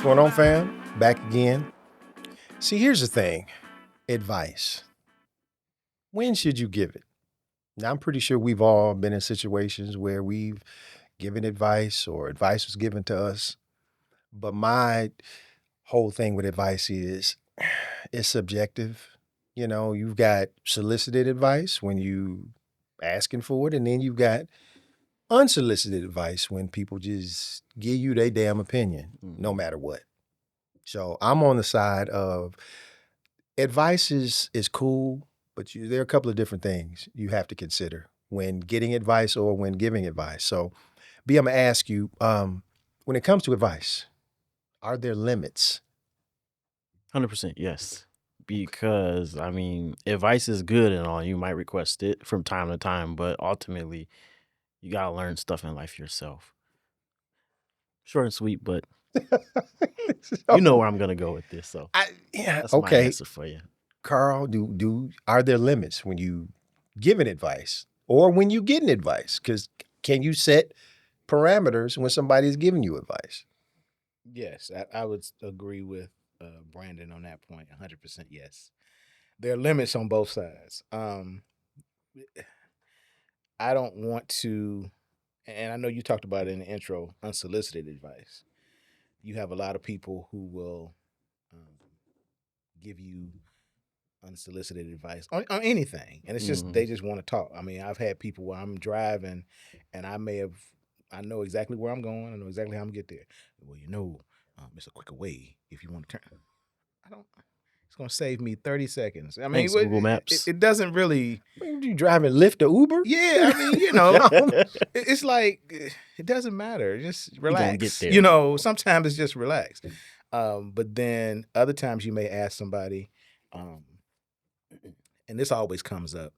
going on, fam? Back again. See, here's the thing. Advice. When should you give it? Now, I'm pretty sure we've all been in situations where we've given advice or advice was given to us. But my whole thing with advice is it's subjective. You know, you've got solicited advice when you asking for it, and then you've got unsolicited advice when people just give you their damn opinion, no matter what. So I'm on the side of advice is cool, but there are a couple of different things you have to consider when getting advice or when giving advice. So, B, I'm gonna ask you, when it comes to advice, are there limits? 100% yes. Because, I mean, advice is good and all. You might request it from time to time, but ultimately, you got to learn stuff in life yourself. Short and sweet, but you know where I'm going to go with this. So Yeah, that's my okay. answer for you. Carl, are there limits when you giving advice or when you getting advice? Because can you set parameters when somebody's giving you advice? Yes, I would agree with Brandon on that point. 100% yes. There are limits on both sides. I don't want to, and I know you talked about it in the intro, unsolicited advice. You have a lot of people who will give you unsolicited advice on anything, and it's just they just want to talk. I mean, I've had people where I'm driving, and I know exactly where I'm going. I know exactly how I'm gonna get there. Well, it's a quicker way if you want to turn. I don't. It's gonna save me 30 seconds. I mean, Thanks, Google Maps. it doesn't really. You driving Lyft or Uber? Yeah, I mean, it's like it doesn't matter. Just relax. get there. Sometimes it's just relax. But then other times you may ask somebody, and this always comes up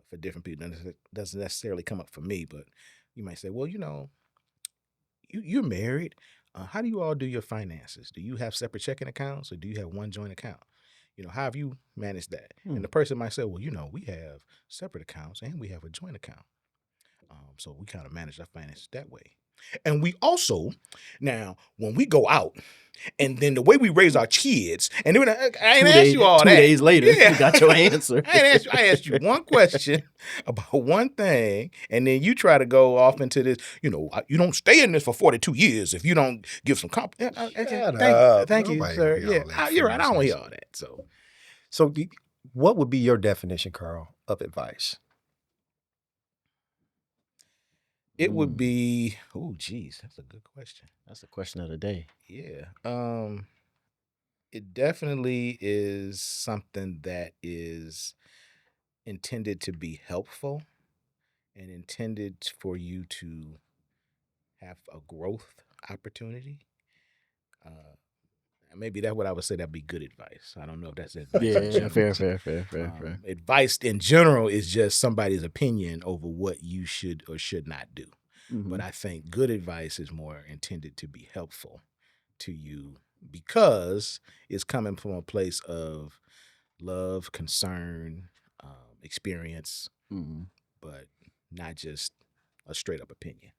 for different people. It doesn't necessarily come up for me, but you might say, well, you're married. How do you all do your finances? Do you have separate checking accounts or do you have one joint account? How have you managed that? And the person might say, well, we have separate accounts and we have a joint account. So we kind of manage our finances that way. And we also, now, when we go out, and then the way we raise our kids, and then I ain't asked you all 2 that. days later, you got your answer. I asked you one question about one thing, and then you try to go off into this, you don't stay in this for 42 years if you don't give some compliment. Thank you, sir. Yeah, you're right. I don't want to hear all that. So what would be your definition, Carl, of advice? It would be, that's a good question. That's the question of the day. Yeah. It definitely is something that is intended to be helpful and intended for you to have a growth opportunity. Maybe that's what I would say. That'd be good advice. I don't know if that's advice. Yeah, fair. Advice in general is just somebody's opinion over what you should or should not do. But I think good advice is more intended to be helpful to you because it's coming from a place of love, concern, experience, but not just a straight up opinion.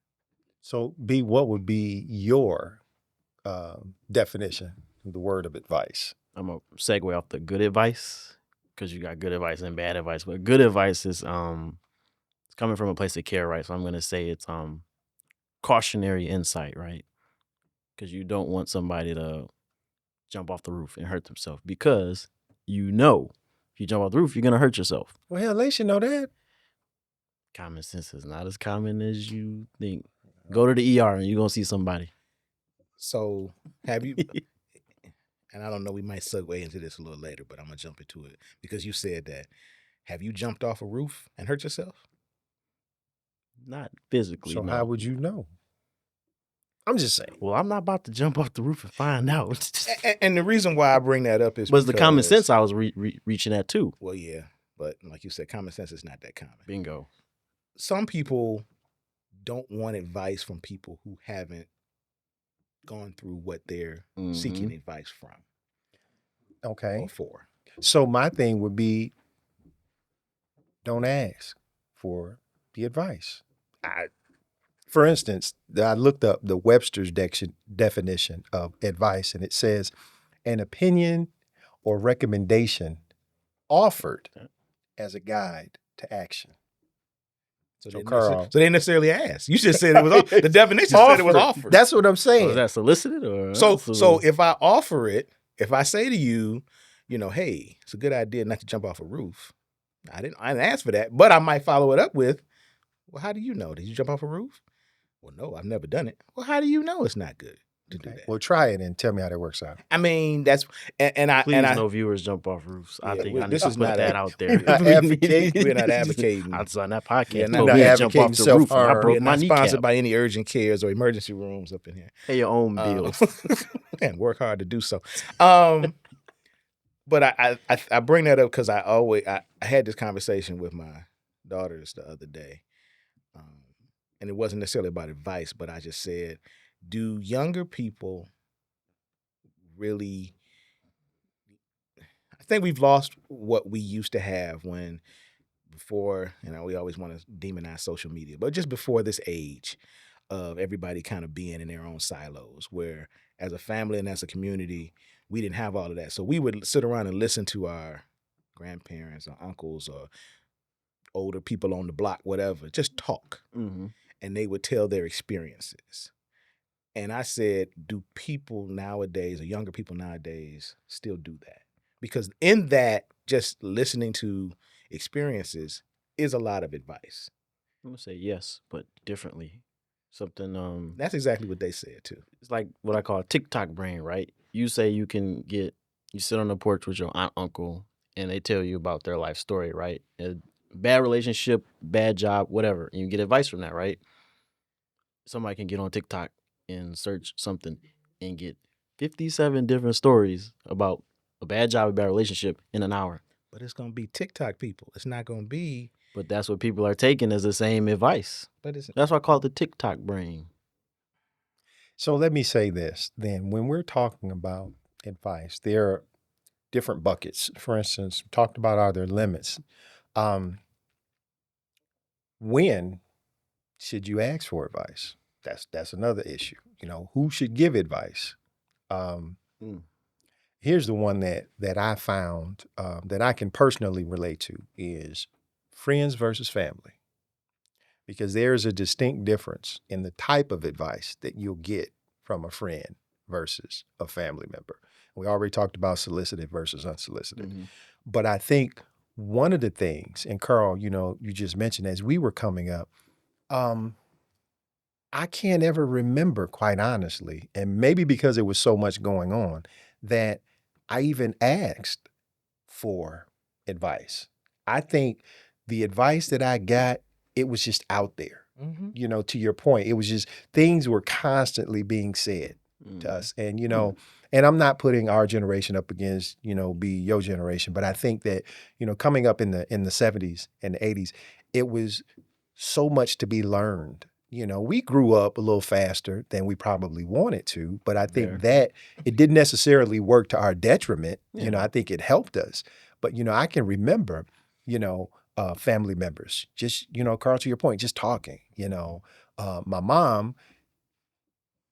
So, B, what would be your definition of the word of advice? I'm going to segue off the good advice because you got good advice and bad advice. But good advice is it's coming from a place of care, right? So I'm going to say it's cautionary insight, right? Because you don't want somebody to jump off the roof and hurt themselves because if you jump off the roof, you're going to hurt yourself. Well, hell, they should know that. Common sense is not as common as you think. Go to the ER and you're going to see somebody. So have you, and I don't know, we might segue into this a little later, but I'm going to jump into it because you said that. Have you jumped off a roof and hurt yourself? Not physically. So no. how would you know? I'm just saying. Well, I'm not about to jump off the roof and find out. And the reason why I bring that up is was the common sense I was reaching at too. Well, yeah, but like you said, common sense is not that common. Bingo. Some people don't want advice from people who haven't gone through what they're seeking advice from. Okay. Or for. So my thing would be, don't ask for the advice. For instance, I looked up the Webster's definition of advice, and it says an opinion or recommendation offered as a guide to action. So So, they Carl, so they didn't necessarily ask. You just said it was the definition said it was offered. That's what I'm saying. Was that solicited or So unsolicited? if I offer it, if I say to you, hey, it's a good idea not to jump off a roof. I didn't ask for that, but I might follow it up with, well, how do you know? Did you jump off a roof? Well, no, I've never done it. Well, how do you know it's not good to do that? Well, try it and tell me how that works out. I mean, that's Please, no viewers jump off roofs. I think I need this to is put not that a- out there. We're not advocating. We're not advocating. I was on that We're podcast. not Told me to jump advocating off the roof. And I self-harm. broke We're my not sponsored kneecap. by any urgent cares or emergency rooms up in here. Pay your own bills. And work hard to do so. But I bring that up because I had this conversation with my daughters the other day, and it wasn't necessarily about advice, but I just said, do younger people really? I think we've lost what we used to have before, we always want to demonize social media, but just before this age of everybody kind of being in their own silos, where as a family and as a community, we didn't have all of that. So we would sit around and listen to our grandparents or uncles or older people on the block, whatever, just talk. Mm-hmm. And they would tell their experiences. And I said, do people nowadays or younger people nowadays still do that? Because in that, just listening to experiences is a lot of advice. I'm gonna say yes, but differently. Something That's exactly what they said too. It's like what I call TikTok brain, right? You say you sit on the porch with your aunt, uncle, and they tell you about their life story, right? A bad relationship, bad job, whatever, and you get advice from that, right? Somebody can get on TikTok and search something and get 57 different stories about a bad job, a bad relationship in an hour. But it's gonna be TikTok people. It's not gonna be. But that's what people are taking as the same advice. But it's That's why I call it the TikTok brain. So let me say this then. When we're talking about advice, there are different buckets. For instance, talked about are there limits? When should you ask for advice? That's another issue. Who should give advice? Here's the one that I found that I can personally relate to is friends versus family. Because there's a distinct difference in the type of advice that you'll get from a friend versus a family member. We already talked about solicited versus unsolicited. Mm-hmm. But I think one of the things, and Carl, you just mentioned as we were coming up, I can't ever remember, quite honestly, and maybe because there was so much going on, that I even asked for advice. I think the advice that I got, it was just out there. Mm-hmm. To your point, it was just things were constantly being said to us. And, and I'm not putting our generation up against, be your generation, but I think that, coming up in the 70s and the 80s, it was so much to be learned. We grew up a little faster than we probably wanted to, but I think that it didn't necessarily work to our detriment. Yeah. I think it helped us. But, I can remember, family members, just, Carl, to your point, just talking, my mom,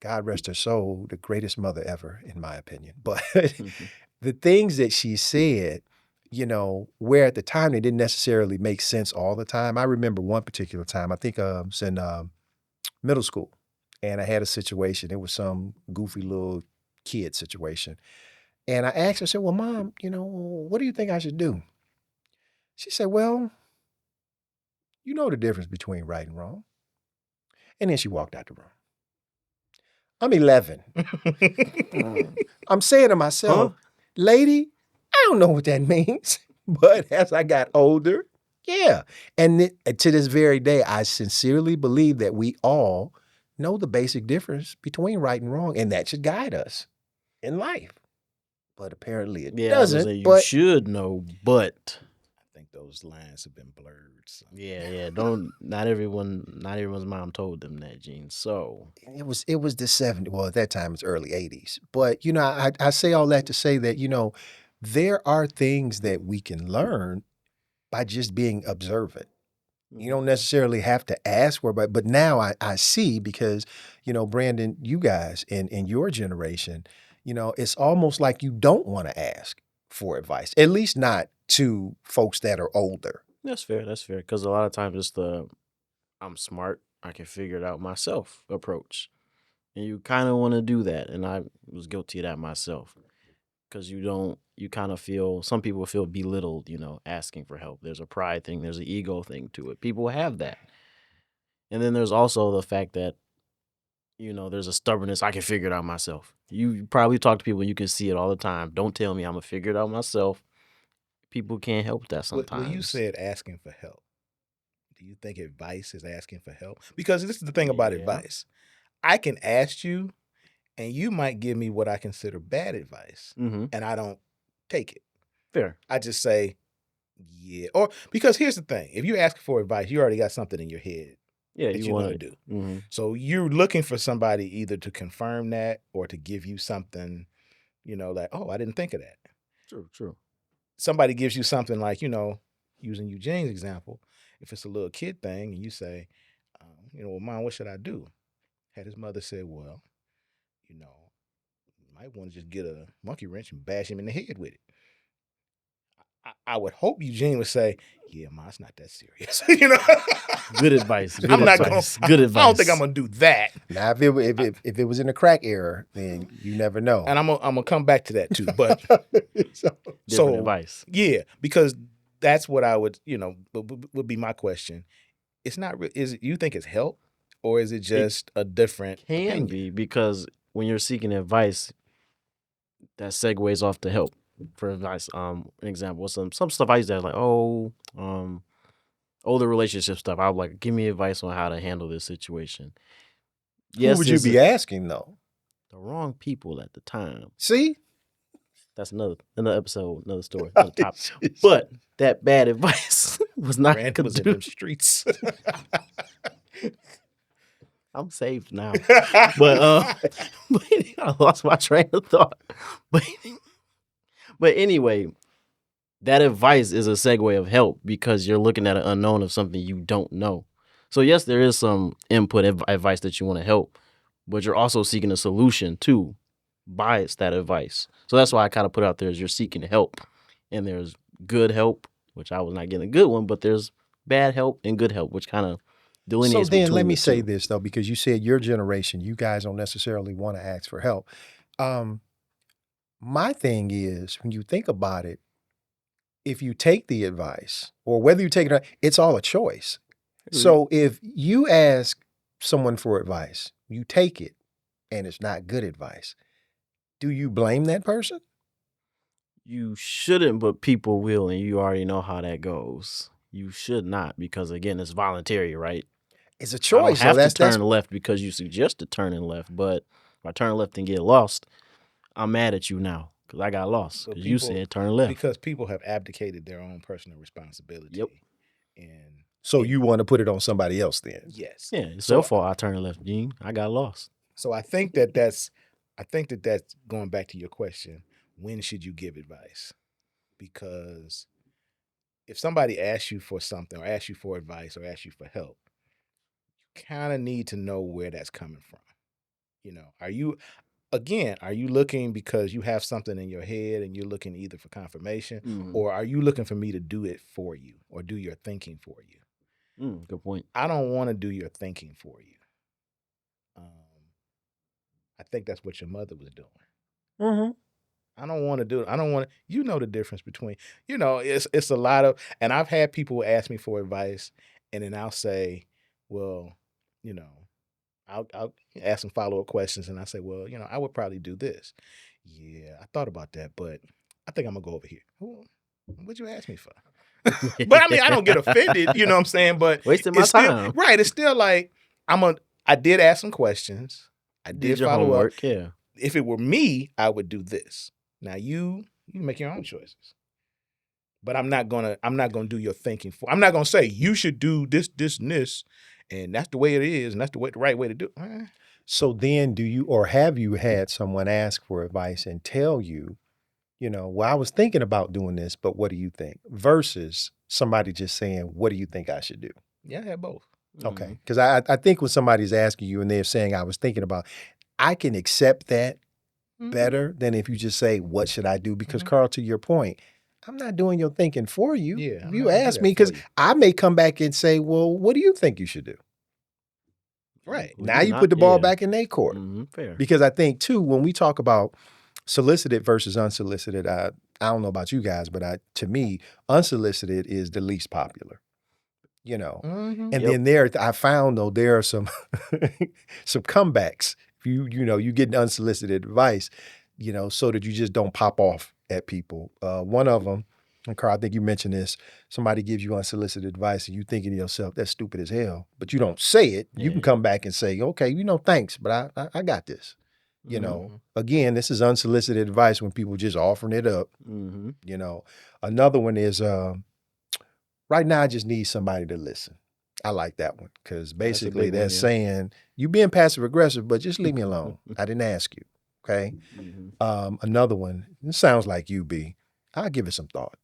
God rest her soul, the greatest mother ever, in my opinion. But the things that she said, where at the time they didn't necessarily make sense all the time. I remember one particular time, I think I was in middle school, and I had a situation. It was some goofy little kid situation. And I asked her, I said, well, Mom, what do you think I should do? She said, well, you know the difference between right and wrong. And then she walked out the room. I'm 11. I'm saying to myself, lady, I don't know what that means. But as I got older, yeah. And to this very day, I sincerely believe that we all know the basic difference between right and wrong, and that should guide us in life. But apparently it doesn't. You should know, but I think those lines have been blurred. So. Yeah. Not everyone's mom told them that, Gene. So it was the 70s. Well, at that time it's early 80s. But I say all that to say that there are things that we can learn by just being observant. You don't necessarily have to ask for it, but now I see because, Brandon, you guys in your generation, it's almost like you don't want to ask for advice, at least not to folks that are older. That's fair. That's fair. Because a lot of times it's the I'm smart, I can figure it out myself approach. And you kind of want to do that. And I was guilty of that myself. Because you kind of feel, some people feel belittled, asking for help. There's a pride thing, there's an ego thing to it. People have that. And then there's also the fact that, there's a stubbornness. I can figure it out myself. You probably talk to people and you can see it all the time. Don't tell me I'm going to figure it out myself. People can't help that sometimes. Well, you said asking for help. Do you think advice is asking for help? Because this is the thing about advice. I can ask you, and you might give me what I consider bad advice, and I don't take it. Fair. I just say, yeah. Or because here's the thing: if you're asking for advice, you already got something in your head that you want to do. So you're looking for somebody either to confirm that or to give you something, like, oh, I didn't think of that. True. Somebody gives you something like, using Eugene's example, if it's a little kid thing and you say, well, Mom, what should I do? Had his mother said, well, you might want to just get a monkey wrench and bash him in the head with it. I would hope Eugene would say, yeah, Ma, it's not that serious. Good advice. Good I'm not advice. gonna, Good advice. I don't think I'm going to do that. Now, if it was in the crack era, then you never know. And I'm gonna come back to that too. But Different advice. Yeah, because that's what I would, would be my question. It's not. You think it's help, or is it just a different? Can opinion? be, because when you're seeking advice, that segues off to help. For advice, an example, some stuff I used to have, like, older relationship stuff. I would like, give me advice on how to handle this situation. Who would you be asking though? The wrong people at the time. See? That's another episode, another story, another topic. But that bad advice was not Brandon was in them streets. I'm saved now. But I lost my train of thought. But anyway, that advice is a segue of help because you're looking at an unknown of something you don't know. So yes, there is some input advice that you want to help, but you're also seeking a solution to bias that advice. So that's why I kind of put out there is you're seeking help, and there's good help, which I was not getting a good one, but there's bad help and good help, which kind of delineates. So then let me say this though, because you said your generation, you guys don't necessarily want to ask for help. My thing is, when you think about it, if you take the advice or whether you take it, it's all a choice. So if you ask someone for advice, you take it and it's not good advice, do you blame that person? You shouldn't, but people will, and you already know how that goes. You should not, because again, it's voluntary, right? It's a choice. I don't have to turn left because you suggested turning left, but if I turn left and get lost, I'm mad at you now because I got lost because you said turn left. Because people have abdicated their own personal responsibility. Yep. And so you want to put it on somebody else then? Yes. Yeah, it's your fault I turned left, Gene. I got lost. So I think that's going back to your question. When should you give advice? Because if somebody asks you for something or asks you for advice or asks you for help, you kind of need to know where that's coming from. Are you looking because you have something in your head and you're looking either for confirmation or are you looking for me to do it for you or do your thinking for you? Good point. I don't want to do your thinking for you. I think that's what your mother was doing. I don't want to do it. I don't want to, the difference between, it's a lot of, and I've had people ask me for advice and then I'll say, well, I'll ask some follow-up questions and I say, well, I would probably do this. Yeah, I thought about that, but I think I'm gonna go over here. Well, what'd you ask me for? But I mean, I don't get offended, you know what I'm saying? But wasting my time. Right. It's still like, I did ask some questions. I did follow homework, up. Yeah. If it were me, I would do this. Now you make your own choices. But I'm not gonna do your thinking for. I'm not gonna say you should do this, and this, and that's the way it is, and that's the right way to do it. So then do you, or have you had someone ask for advice and tell you, well, I was thinking about doing this, but what do you think? Versus somebody just saying, what do you think I should do? Yeah, I had both. Okay. Because I think when somebody's asking you and they're saying, I was thinking about, I can accept that better than if you just say, what should I do? Because, Carl, to your point, I'm not doing your thinking for you. Yeah, I'm You not gonna do ask that me, for because you. I may come back and say, well, what do you think you should do? Right. Well, Now you put the ball back in their court. Fair. Because I think, too, when we talk about solicited versus unsolicited, I don't know about you guys, but to me, unsolicited is the least popular, you know. Mhm. And Yep. then I found, though, there are some some comebacks. If you get unsolicited advice, so that you just don't pop off at people. One of them, and Carl, I think you mentioned this, somebody gives you unsolicited advice and you thinking to yourself, that's stupid as hell, but you don't say it. You can Yeah. come back and say, okay, thanks, but I got this. Again, this is unsolicited advice when people just offering it up. Another one is, right now I just need somebody to listen. I like that one because basically big they're one, yeah. saying, you being passive aggressive, but just leave me alone. I didn't ask you. Okay. Another one, it sounds like you, B. I'll give it some thought.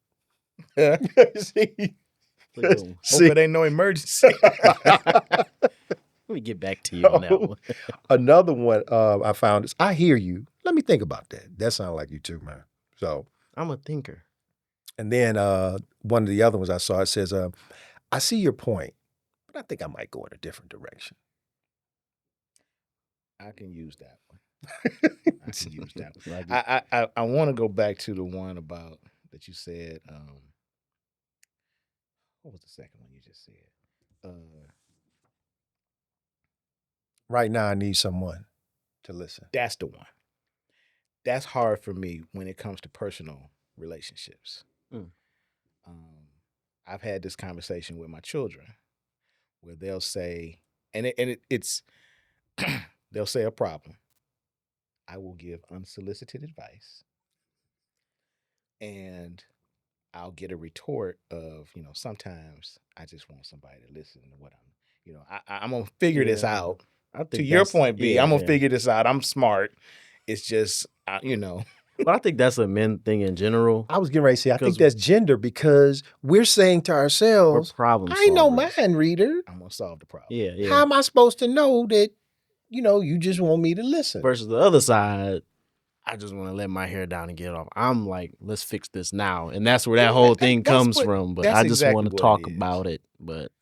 See? Hope it ain't no emergency. Let me get back to you on that one. Another one I found is, I hear you. Let me think about that. That sounds like you too, man. So I'm a thinker. And then one of the other ones I saw, it says, I see your point, but I think I might go in a different direction. I can use that one. I can use that one. I want to go back to the one about that you said. What was the second one you just said? Right now, I need someone to listen. That's the one. That's hard for me when it comes to personal relationships. I've had this conversation with my children where they'll say, it's they'll say a problem. I will give unsolicited advice, and I'll get a retort of, sometimes I just want somebody to listen to what I'm gonna figure this out. To your point, B, I'm gonna figure this out. I'm smart. It's just, But I think that's a men thing in general. I was getting ready to say, I think that's gender, because we're saying to ourselves, we're problem I ain't no solvers. mind reader. I'm gonna solve the problem. Yeah. How am I supposed to know that, you just want me to listen? Versus the other side, I just want to let my hair down and get it off. I'm like, let's fix this now. And that's where that whole thing comes from. But I just want to talk about it. But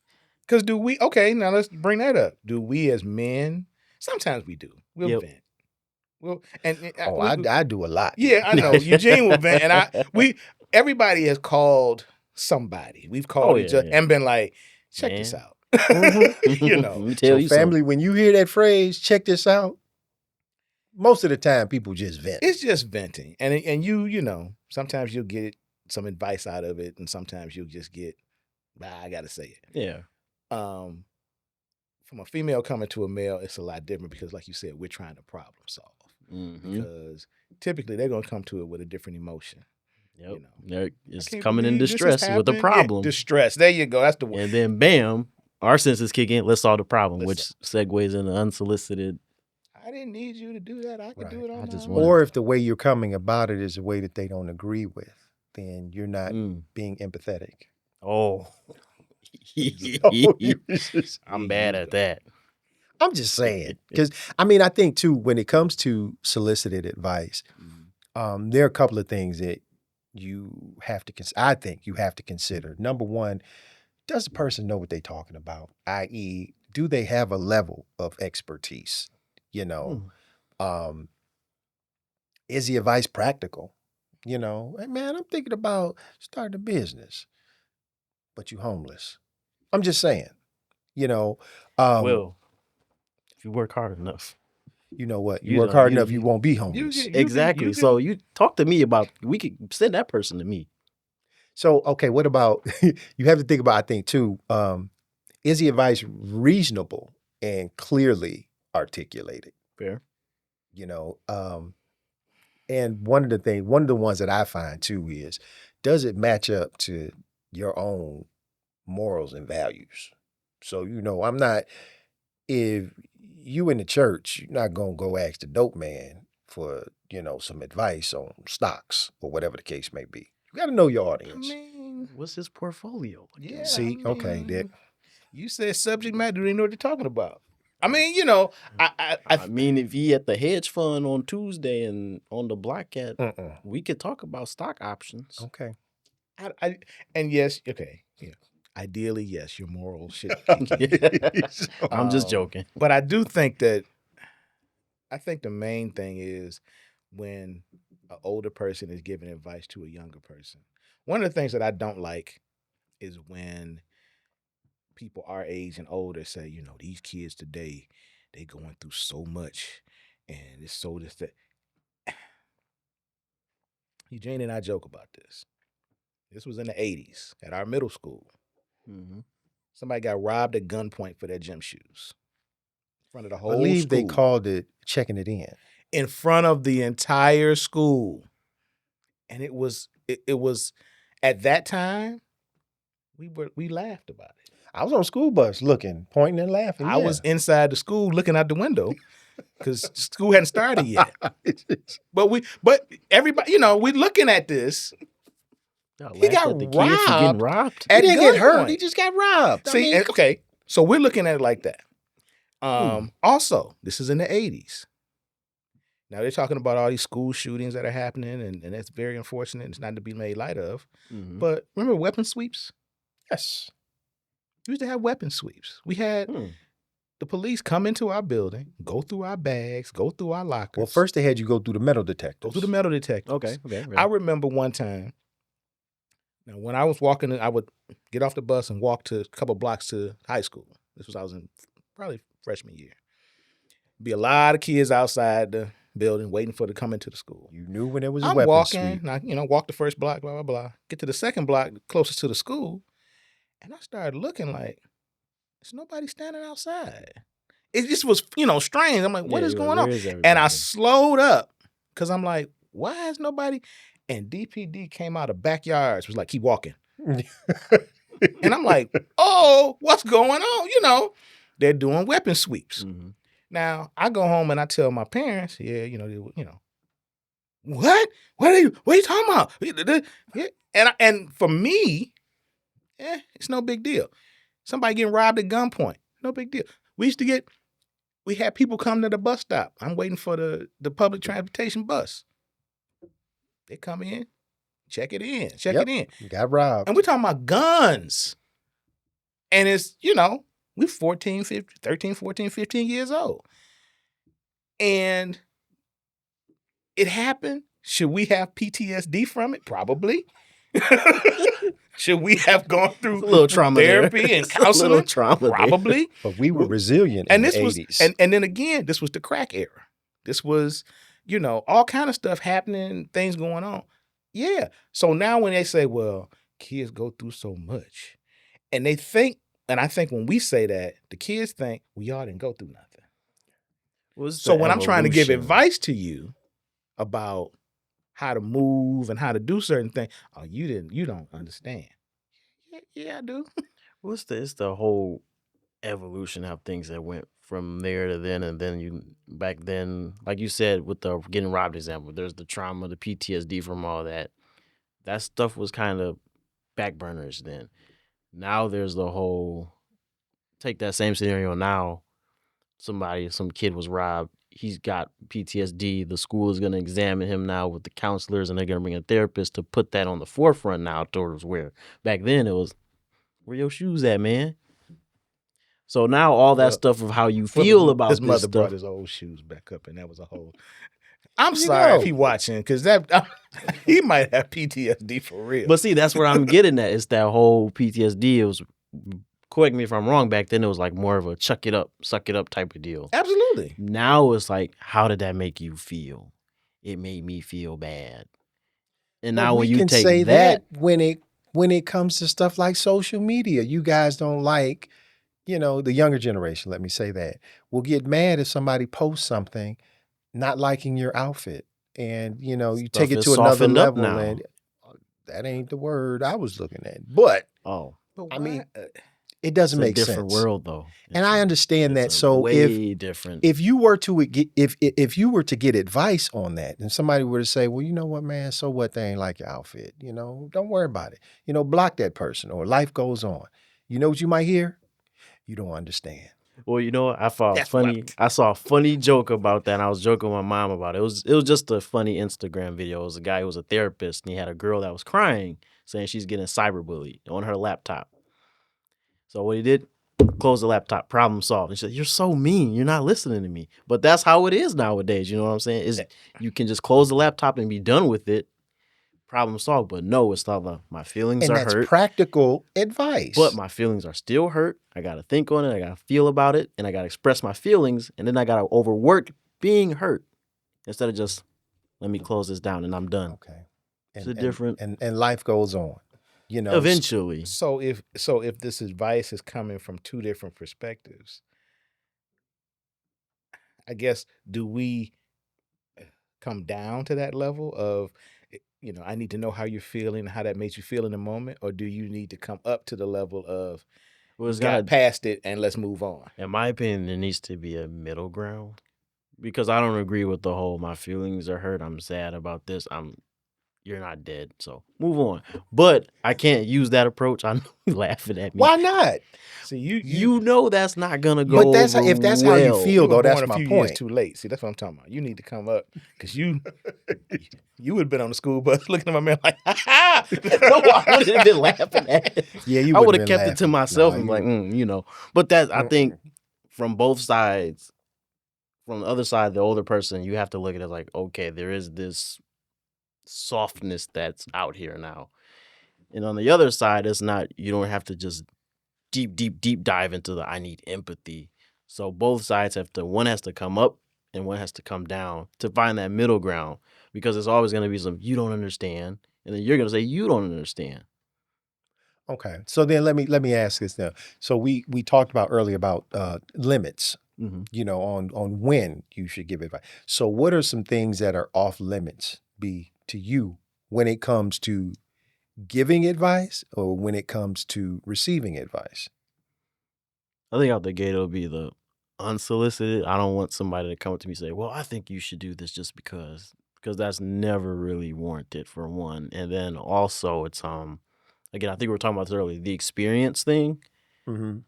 because now let's bring that up. Do we as men, sometimes we do. We'll vent. Well, I do a lot. Yeah, I know. Eugene will vent, and everybody has called somebody. We've called each other and been like, check this out. Let me tell you family, something. when you hear that phrase, check this out, most of the time people just vent. It's just venting, and you sometimes you'll get some advice out of it, and sometimes you'll just get, I got to say it. Yeah. From a female coming to a male, it's a lot different because, like you said, we're trying to problem solve. Because typically they're going to come to it with a different emotion. Yep. It's coming in distress with a problem. Yeah, distress. There you go. That's the word. And then bam, our senses kick in. Let's solve the problem, which segues into unsolicited. I didn't need you to do that. I could do it on my own. Or if the way you're coming about it is a way that they don't agree with, then you're not being empathetic. Oh. I'm bad at that. I'm just saying, because I think too, when it comes to solicited advice, there are a couple of things that you have to I think you have to consider. Number one, does the person know what they're talking about? I.e., do they have a level of expertise? Is the advice practical? Hey, man, I'm thinking about starting a business, but you homeless. I'm just saying, well, if you work hard enough. You know what? You work hard enough, you won't be homeless. Exactly. So you talk to me about, we could send that person to me. So, okay, what about, you have to think about, I think too, is the advice reasonable and clearly articulated? Fair. And one of the ones that I find too is, does it match up to your own morals and values? So, I'm not, if you in the church, you're not going to go ask the dope man for, some advice on stocks or whatever the case may be. You got to know your audience. What's his portfolio? Yeah. See, okay, Dick. You said subject matter. They know what they're talking about. I mean, you know, I mean, if he at the hedge fund on Tuesday and on the block at, we could talk about stock options. Okay. And yes, okay, yeah. Ideally, yes, your moral should. I'm just joking. But I do think that the main thing is when an older person is giving advice to a younger person. One of the things that I don't like is when people our age and older say, you know, these kids today, they going through so much and it's so this that. Eugene and I joke about this. This was in the 80s at our middle school. Mm-hmm. Somebody got robbed at gunpoint for their gym shoes. In front of the whole I believe school. they called it checking it in. In front of the entire school. And it was at that time, we laughed about it. I was on a school bus looking, pointing and laughing. I was inside the school looking out the window because school hadn't started yet. But everybody, you know, we're looking at this. He got at the kid for getting robbed. He didn't get hurt. He just got robbed. See, okay. So we're looking at it like that. Also, this is in the 80s. Now they're talking about all these school shootings that are happening, and that's very unfortunate. It's not to be made light of. Mm-hmm. But remember weapon sweeps? Yes. We used to have weapon sweeps. We had the police come into our building, go through our bags, go through our lockers. Well, first they had you go through the metal detectors. Go through the metal detectors. Okay. I remember one time, now when I was walking, I would get off the bus and walk to a couple blocks to high school. I was in probably freshman year. Be a lot of kids outside the building waiting for to come into the school. You knew when it was a I'm weapon walking, sweep. I, walk the first block, blah, blah, blah. Get to the second block closest to the school, and I started looking like, there's nobody standing outside. It just was, strange. I'm like, what is going on? And I slowed up because I'm like, why is nobody? And DPD came out of backyards, was like, keep walking. And I'm like, oh, what's going on? They're doing weapon sweeps. Mm-hmm. Now, I go home and I tell my parents, what? What are you talking about? And for me, it's no big deal. Somebody getting robbed at gunpoint, no big deal. We had people come to the bus stop. I'm waiting for the public transportation bus. They come in, check it in. You got robbed. And we're talking about guns. And it's, we 13, 14, 15 years old. And it happened. Should we have PTSD from it? Probably. Should we have gone through a little trauma therapy and counseling? Probably. But we were resilient and in this the was, 80s. And then again, this was the crack era. This was, all kind of stuff happening, things going on. Yeah. So now when they say, well, kids go through so much, and they think, and I think when we say that, the kids think, well, y'all didn't go through nothing. So when I'm trying to give advice to you about how to move and how to do certain things, you don't understand. Yeah, I do. It's the whole evolution of things that went from there to then, and then back then, like you said, with the getting robbed example, there's the trauma, the PTSD from all that. That stuff was kind of back burners then. Now there's the whole, take that same scenario now, some kid was robbed, he's got PTSD, the school is going to examine him now with the counselors, and they're going to bring a therapist to put that on the forefront now towards where back then it was, where your shoes at, man? So now all that stuff of how you feel about his this mother stuff. brought his old shoes back up, and that was a whole. I'm sorry if he watching, because that he might have PTSD for real. But see, that's where I'm getting at. It's that whole PTSD. It was, correct me if I'm wrong, back then it was like more of a chuck it up, suck it up type of deal. Absolutely. Now it's like, how did that make you feel? It made me feel bad. And now when you can take say that when it comes to stuff like social media, you guys don't like, the younger generation, let me say that, will get mad if somebody posts something not liking your outfit. And, you take it to another level, and that ain't the word I was looking at. But I mean, it doesn't make sense. It's a different world, though. And I understand that. So different. If you were to if you were to get advice on that, and somebody were to say, well, you know what, man, so what, they ain't like your outfit, don't worry about it. Block that person, or life goes on. You know what you might hear? You don't understand. Well, you know what? I saw a funny joke about that, and I was joking with my mom about it. It was just a funny Instagram video. It was a guy who was a therapist, and he had a girl that was crying, saying she's getting cyberbullied on her laptop. So what he did, close the laptop, problem solved. And she said, "You're so mean. You're not listening to me." But that's how it is nowadays. You know what I'm saying? Is you can just close the laptop and be done with it. Problem solved. But no, it's not like my feelings And are that's hurt. practical advice. But my feelings are still hurt. I got to think on it. I got to feel about it. And I got to express my feelings. And then I got to overwork being hurt instead of just, let me close this down and I'm done. Okay. It's a different. And life goes on. You know, Eventually. So if this advice is coming from two different perspectives, I guess, do we come down to that level of, I need to know how you're feeling, how that makes you feel in the moment, or do you need to come up to the level of, got past it and let's move on? In my opinion, there needs to be a middle ground, because I don't agree with the whole my feelings are hurt, I'm sad about this, you're not dead, so move on. But I can't use that approach. I know you're laughing at me. Why not? See, you know that's not gonna go. But if that's how you feel, though, that's my point. A few years too late. See, that's what I'm talking about. You need to come up, because you would have been on the school bus looking at my man like, ha ha. No, I would have been laughing at it. Yeah, you. I would have kept laughing. it to myself and like, But that I think from both sides, from the other side, the older person, you have to look at it like, okay, there is this softness that's out here now, and on the other side, it's not. You don't have to just deep dive into the I need empathy. So both sides one has to come up and one has to come down to find that middle ground, because there's always going to be some you don't understand, and then you're going to say you don't understand. Okay, so then let me ask this now. So we talked about earlier about limits. Mm-hmm. On when you should give advice. So what are some things that are off limits to you when it comes to giving advice or when it comes to receiving advice? I think out the gate it'll be the unsolicited. I don't want somebody to come up to me and say, well, I think you should do this just because that's never really warranted, for one. And then also it's again, I think we were talking about this earlier, the experience thing. Mm-hmm.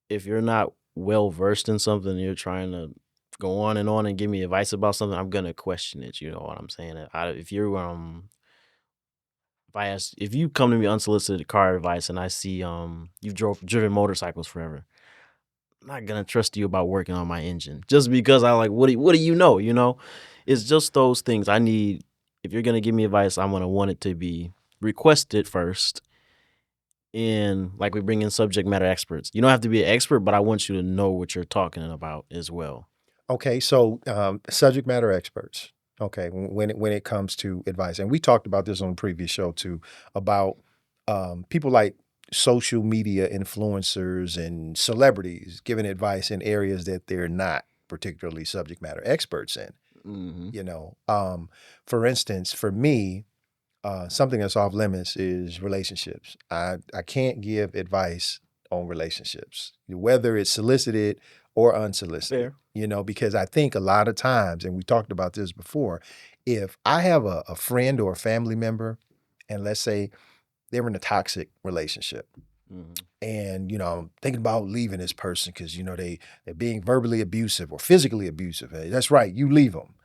If you're not well versed in something and you're trying to go on and give me advice about something, I'm gonna question it. You know what I'm saying? If you come to me unsolicited car advice and I see you've driven motorcycles forever, I'm not gonna trust you about working on my engine just because I like what do you know? You know, it's just those things I need. If you're gonna give me advice, I'm gonna want it to be requested first. And like we bring in subject matter experts. You don't have to be an expert, but I want you to know what you're talking about as well. Okay, so subject matter experts. Okay, when it comes to advice, and we talked about this on the previous show too, about people like social media influencers and celebrities giving advice in areas that they're not particularly subject matter experts in. Mm-hmm. For instance, for me, something that's off limits is relationships. I can't give advice on relationships, whether it's solicited or unsolicited. Fair. Because I think a lot of times, and we talked about this before, if I have a friend or a family member, and let's say they're in a toxic relationship, mm-hmm. and I'm thinking about leaving this person because they're being verbally abusive or physically abusive. Hey, that's right, you leave them.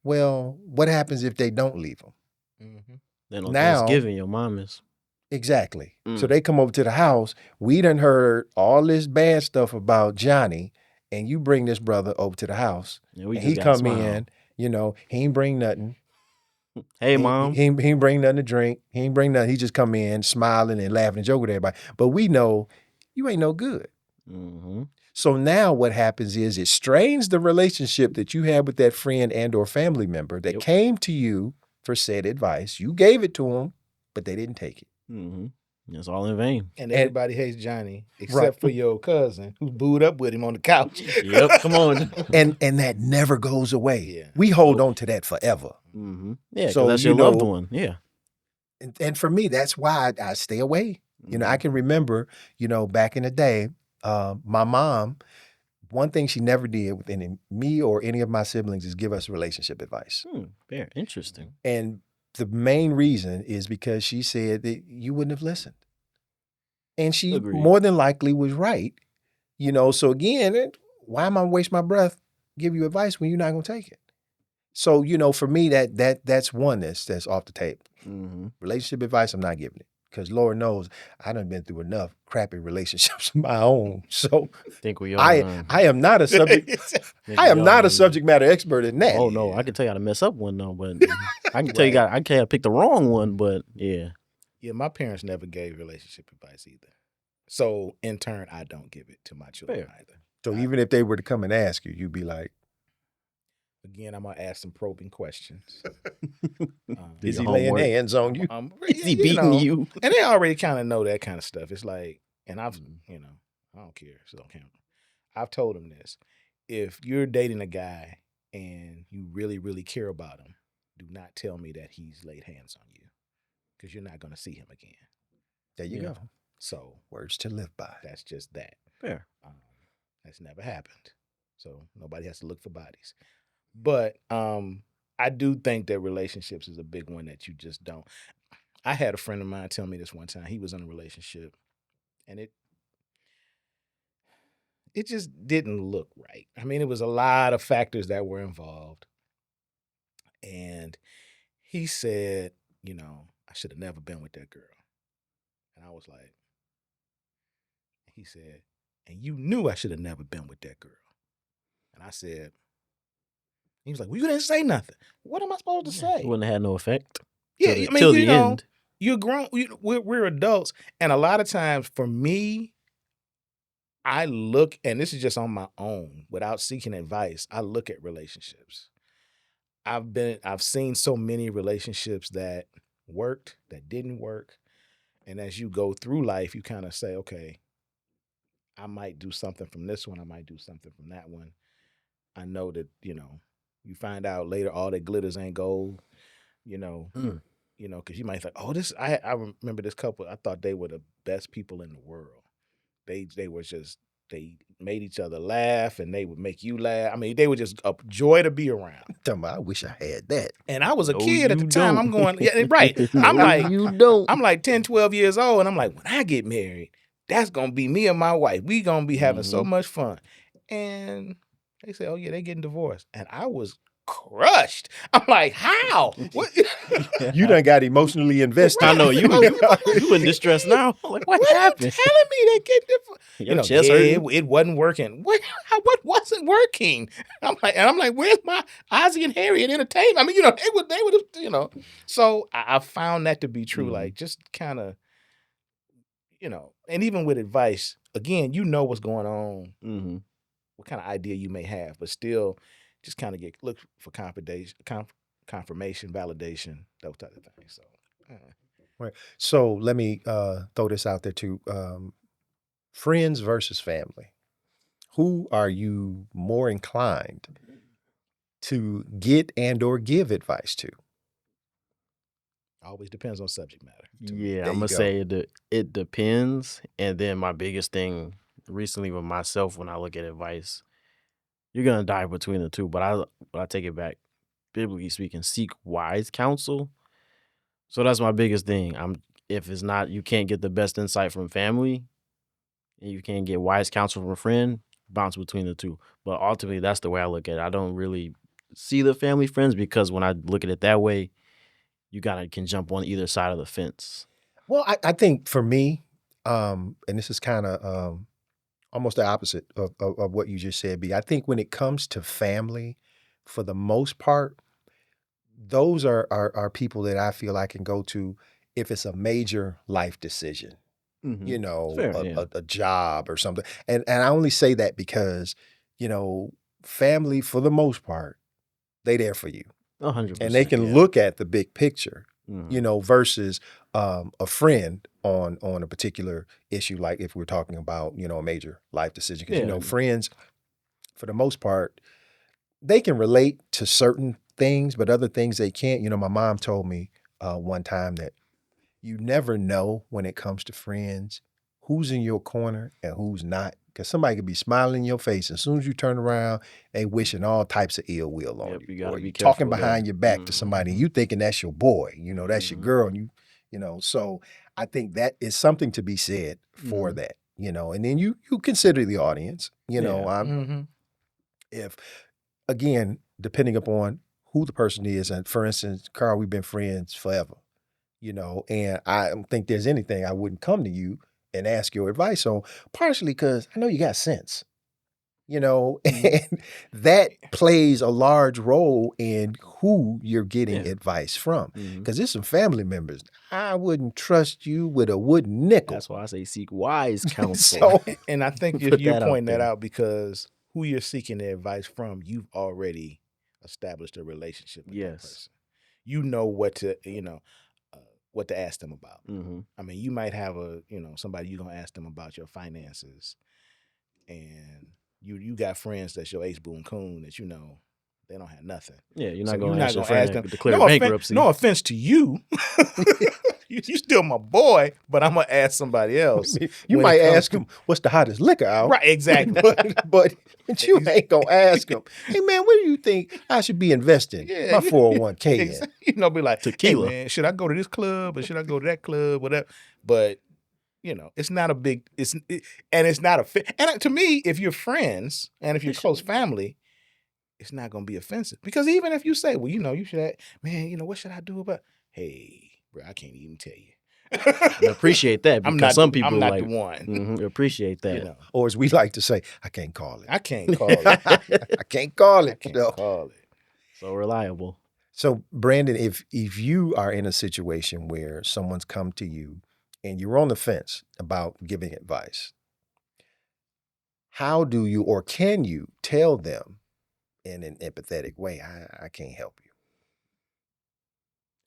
Well, what happens if they don't leave them? Mm-hmm. Then on Thanksgiving, your mom is. Exactly. So they come over to the house. We done heard all this bad stuff about Johnny, and you bring this brother over to the house. Yeah, and he come in, he ain't bring nothing. Hey, Mom. He ain't bring nothing to drink. He ain't bring nothing. He just come in smiling and laughing and joking with everybody. But we know you ain't no good. Mm-hmm. So now what happens is it strains the relationship that you had with that friend and or family member that came to you for said advice. You gave it to them, but they didn't take it. Mm-hmm. It's all in vain. And everybody hates Johnny except for your cousin who booed up with him on the couch. Yep, come on. and that never goes away. Yeah. We hold on to that forever. Mm-hmm. Yeah, so that's your loved one. Yeah. And for me, that's why I stay away. Mm-hmm. I can remember, back in the day, my mom, one thing she never did with me or any of my siblings is give us relationship advice. Very interesting. And the main reason is because she said that you wouldn't have listened. And she more than likely was right. So again, why am I waste my breath, give you advice when you're not gonna take it? So, for me, that's one that's off the table. Mm-hmm. Relationship advice, I'm not giving it. Because Lord knows I done been through enough crappy relationships of my own. So Think we all I done. am not a subject Think I we am all not a done. subject matter expert in that. Oh no, I can tell you how to mess up one though, but I can tell Right. you I can't pick the wrong one, but yeah. Yeah, my parents never gave relationship advice either. So in turn, I don't give it to my children Fair. either. So even if they were to come and ask you, you'd be like, Again, I'm gonna ask some probing questions. Do is your he laying homework. hands on you? Is he beating you? And they already kind of know that kind of stuff. It's like, and I've, I don't care. So don't count. I've told them this: if you're dating a guy and you really, really care about him, do not tell me that he's laid hands on you, because you're not gonna see him again. There you Yeah. go. So Words to live by. that's just that. Fair. That's never happened. So nobody has to look for bodies. But I do think that relationships is a big one that you just don't. I had a friend of mine tell me this one time. He was in a relationship and it just didn't look right. I mean, it was a lot of factors that were involved. And he said, I should have never been with that girl. And I was like, he said, and you knew I should have never been with that girl. And I said, he was like, well, you didn't say nothing. What am I supposed to say? It wouldn't have had no effect. Yeah, till I mean, till the end. You're grown. We're adults, and a lot of times, for me, I look, and this is just on my own, without seeking advice. I look at relationships. I've seen so many relationships that worked, that didn't work, and as you go through life, you kind of say, okay, I might do something from this one. I might do something from that one. I know that you find out later all that glitters ain't gold. Because you might think, oh, this. I remember this couple. I thought they were the best people in the world. They were just, they made each other laugh, and they would make you laugh. I mean, they were just a joy to be around. I wish I had that. And I was a No, kid at the you time. don't. I'm going, yeah, right. I'm No, like, you don't. I'm like 10, 12 years old, and I'm like, when I get married, that's gonna be me and my wife. We gonna be having so much fun. And they say, oh yeah, they getting divorced, and I was crushed. I'm like, how? What? You done got emotionally invested. I know you You in distress now. Like, what What happened? are you telling me? They get different. Your chest hurting? It wasn't working. What wasn't working? I'm like, where's my Ozzy and Harriet entertainment? I mean, they would, So I found that to be true. Like, just kind of, and even with advice, again, what's going on, what kind of idea you may have, but still, just kind of look for confirmation, validation, those type of things. So. Right. So let me throw this out there too. Friends versus family. Who are you more inclined to get and or give advice to? Always depends on subject matter. Yeah, I'm gonna say it depends. And then my biggest thing recently with myself, when I look at advice, you're gonna die between the two. But I take it back. Biblically speaking, seek wise counsel. So that's my biggest thing. If it's not, you can't get the best insight from family, and you can't get wise counsel from a friend, bounce between the two. But ultimately, that's the way I look at it. I don't really see the family friends, because when I look at it that way, you can jump on either side of the fence. Well, I think for me, and this is kind of almost the opposite of what you just said, B. I think when it comes to family, for the most part, those are people that I feel I can go to if it's a major life decision. Fair, A job or something. And I only say that because, family, for the most part, they there for you. 100%. And they can look at the big picture, versus a friend on a particular issue, like if we're talking about, a major life decision. Because, friends, for the most part, they can relate to certain things, but other things they can't. My mom told me one time that you never know when it comes to friends who's in your corner and who's not. Because somebody could be smiling in your face, and as soon as you turn around, they wishing all types of ill will on you. You gotta or be you talking careful behind there. your back to somebody, and you thinking that's your boy, that's your girl, and So I think that is something to be said for that. and then you consider the audience, Mhm. if, again, depending upon who the person is. And for instance, Carl, we've been friends forever, and I don't think there's anything I wouldn't come to you and ask your advice on, partially because I know you got sense, and that plays a large role in who you're getting Yeah. advice from. Mhm. Because there's some family members. I wouldn't trust you with a wooden nickel. That's why I say seek wise counsel. So, And I think Put you're that out pointing that there. out because who you're seeking the advice from, you've already established a relationship with that Yes. person. You know what to, what to ask them about. hmm I mean, you might have somebody you're gonna ask them about your finances, and you got friends that's your ace boon coon that they don't have nothing. Yeah, you're So not you're going to not ask your gonna friend ask to them. declare No bankruptcy. no offense to you. You still my boy, but I'm gonna ask somebody else. you when it might comes ask him, what's the hottest liquor out? Right, exactly. but you ain't going to ask him, hey, man, what do you think I should be investing my 401k in? Be like, Tequila. Hey man, should I go to this club or should I go to that club? Whatever. But it's not a big. And it's not and to me, if you're friends and if you're close family, it's not gonna be offensive because even if you say, well, you should, man, what should I do about? Hey, bro, I can't even tell you. And appreciate that because some people I'm not like the one. appreciate that. Or as we like to say, I can't call it. I can't call it. I can't call it. I can't call it. So reliable. So, Brandon, if you are in a situation where someone's come to you and you're on the fence about giving advice, how do you or can you tell them in an empathetic way, I can't help you?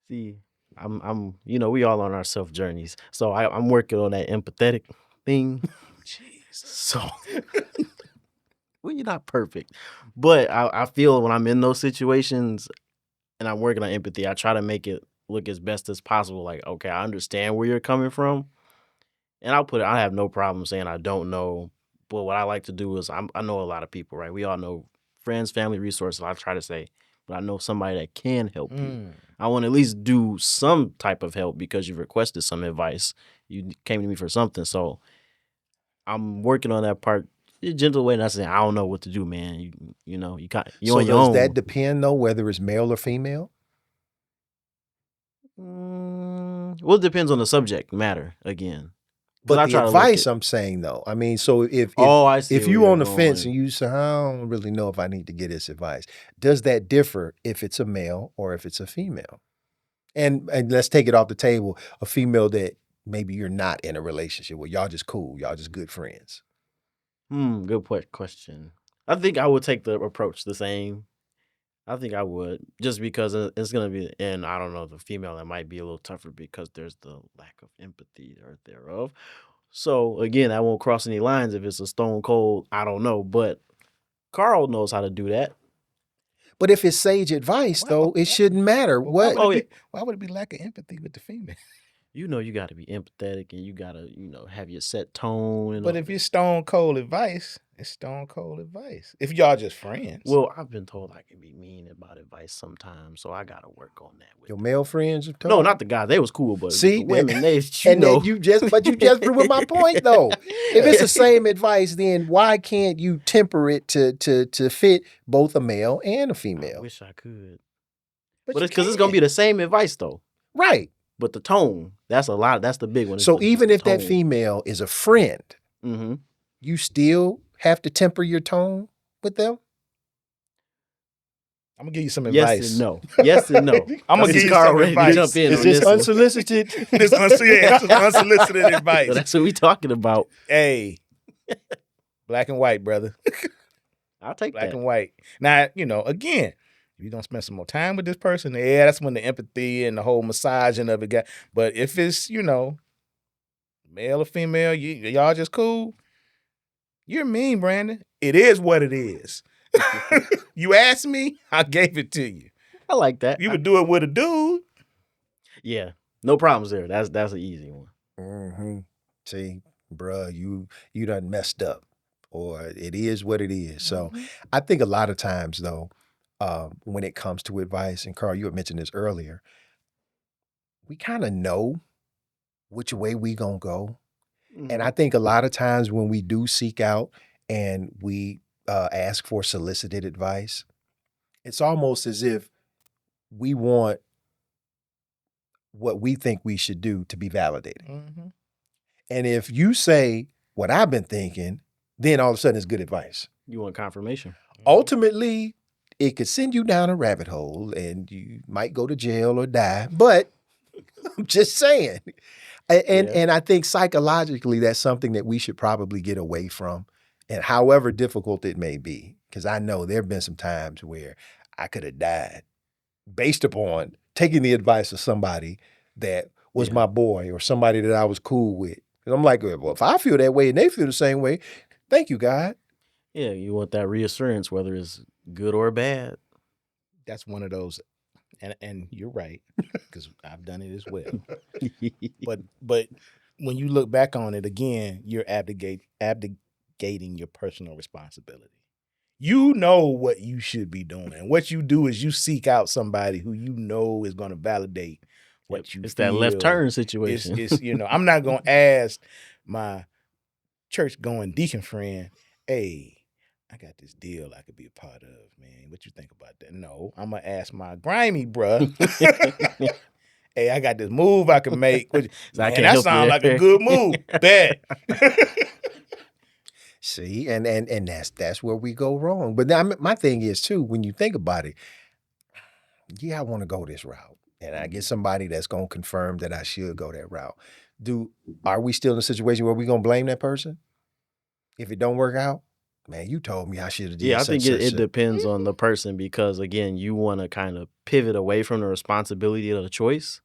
See, I'm we all on our self journeys. So I'm working on that empathetic thing. Jesus. So well, you're not perfect. But I feel when I'm in those situations and I'm working on empathy, I try to make it look as best as possible. Like, okay, I understand where you're coming from. And I have no problem saying I don't know. But what I like to do is I know a lot of people, right? We all know friends, family, resources. I try to say, but I know somebody that can help you. I want to at least do some type of help because you requested some advice. You came to me for something. So I'm working on that part in a gentle way. Not saying I don't know what to do, man. You So on your does own. that depend, though, whether it's male or female? Well, it depends on the subject matter again. But I the try to look advice at- I'm saying, though, I mean, so if I see if where you you're on the fence going. and you say, I don't really know if I need to get this advice, does that differ if it's a male or if it's a female? And let's take it off the table, a female that maybe you're not in a relationship with, y'all just cool, y'all just good friends. Good question. I think I would take the approach the same. I think I would, just because it's gonna be, and I don't know, the female that might be a little tougher because there's the lack of empathy or thereof. So again, I won't cross any lines if it's a stone cold. I don't know, but Carl knows how to do that. But if it's sage advice, though, it shouldn't matter. Why What? would it be lack of empathy with the female? You got to be empathetic and you got to, have your set tone. And But if it's stone cold advice, it's stone cold advice. If y'all just friends. Well, I've been told I can be mean about advice sometimes, so I got to work on that. Your male friends? No, not the guys. They was cool, but see, the women, they, then you just proved my point, though. If it's the same advice, then why can't you temper it to fit both a male and a female? I wish I could. But it's because it's going to be the same advice, though. Right. But the tone, that's the big one. So even if that female is a friend, you still have to temper your tone with them? I'm gonna give you some advice. Yes and no. Yes and no. I'm gonna give you some advice. Jump in. Is this unsolicited? This is unsolicited advice. So that's what we talking about. Hey, black and white, brother. I'll take black that. and white. Now, again, if you're gonna spend some more time with this person, yeah, that's when the empathy and the whole massaging of it got. But if it's, male or female, y'all just cool. You're mean, Brandon. It is what it is. You asked me, I gave it to you. I like that. You would do it with a dude. Yeah, no problems there. That's an easy one. Mm-hmm. See, bruh, you done messed up, or it is what it is. So I think a lot of times, though, when it comes to advice, and Carl, you had mentioned this earlier, we kind of know which way we gonna go. And I think a lot of times when we do seek out and we ask for solicited advice, it's almost as if we want what we think we should do to be validated. Mm-hmm. And if you say what I've been thinking, then all of a sudden it's good advice. You want confirmation. Ultimately, it could send you down a rabbit hole and you might go to jail or die. But I'm just saying. And I think psychologically, that's something that we should probably get away from. And however difficult it may be, because I know there have been some times where I could have died based upon taking the advice of somebody that was my boy or somebody that I was cool with. And I'm like, well, if I feel that way and they feel the same way, thank you, God. Yeah, you want that reassurance, whether it's good or bad. That's one of those, and you're right, because I've done it as well. But when you look back on it again, you're abdicating your personal responsibility. You know what you should be doing. And what you do is you seek out somebody who you know is going to validate what you It's feel. that left turn situation. It's I'm not going to ask my church going deacon friend, hey, I got this deal I could be a part of, man. What you think about that? No, I'm going to ask my grimy bruh. Hey, I got this move I can make. Man, that sounds like a good move. Bet. See, and that's where we go wrong. But my thing is too, when you think about it, I want to go this route, and I get somebody that's gonna confirm that I should go that route. Are we still in a situation where we gonna blame that person if it don't work out? Man, you told me I should have did. Yeah, I think it depends on the person, because again, you want to kind of pivot away from the responsibility of the choice.